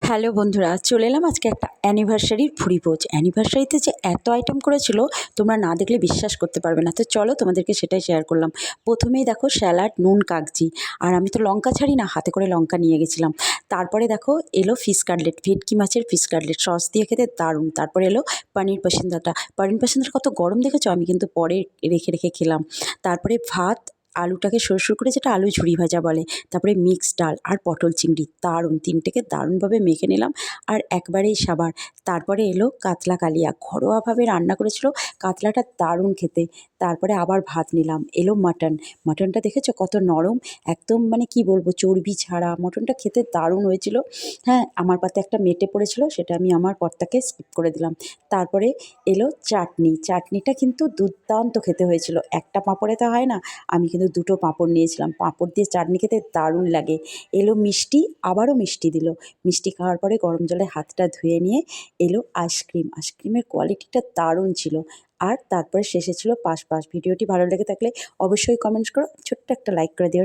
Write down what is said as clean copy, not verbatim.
Hello বন্ধুরা, চলে এলাম আজকে একটা অ্যানিভার্সারির ভুরিভোজ। অ্যানিভার্সারিতে যে এত আইটেম করেছিল তোমরা না দেখলে বিশ্বাস করতে পারবে না। তো চলো তোমাদেরকে সেটাই শেয়ার করলাম। প্রথমেই দেখো স্যালাড, নুন কাগজি, আর আমি তো লঙ্কা ছাড়ি না, হাতে করে লঙ্কা নিয়ে গেছিলাম। তারপরে দেখো এলো ফিশ কাটলেট, ভেটকি মাছের ফিশ কাটলেট, সস দিয়ে খেতে দারুণ। তারপরে এলো পনির পাসিন্দাটা। পনির পাসিন্দাটা কত গরম দেখেছো, আমি কিন্তু পরে রেখে রেখে খেলাম। তারপরে ভাত, আলুটাকে সরু করে, যেটা আলু ঝুরি ভাজা বলে। তারপরে মিক্সড ডাল আর পটল চিংড়ি, দারুণ। তিনটেকে দারুণভাবে মেখে নিলাম আর একবারেই সাবার। তারপরে এলো কাতলা কালিয়া, ঘরোয়াভাবে রান্না করেছিল কাতলাটা, দারুণ খেতে। তারপরে আবার ভাত নিলাম। এলো মাটন। মাটনটা দেখেছো কত নরম, একদম মানে কি বলবো, চর্বি ছাড়া। মটনটা খেতে দারুণ হয়েছিল। হ্যাঁ, আমার পাতে একটা মেটে পড়েছিল, সেটা আমি আমার কর্তাকে স্কিপ করে দিলাম। তারপরে এলো চাটনি। চাটনিটা কিন্তু দুর্দান্ত খেতে হয়েছিল। একটা পাঁপড়েতে হয় না, আমি কিন্তু দুটো পাঁপড় নিয়েছিলাম। পাঁপড় দিয়ে চাটনি খেতে দারুণ লাগে। এলো মিষ্টি, আবারও মিষ্টি দিল। মিষ্টি খাওয়ার পরে গরম জলে হাতটা ধুয়ে নিয়ে এলো আইসক্রিম। আইসক্রিমের কোয়ালিটিটা দারুণ ছিল। আর তারপরে শেষে ছিল পাস পাস। ভিডিওটি ভালো লেগে থাকলে অবশ্যই কমেন্টস করো, ছোট্ট একটা লাইক করে দিও।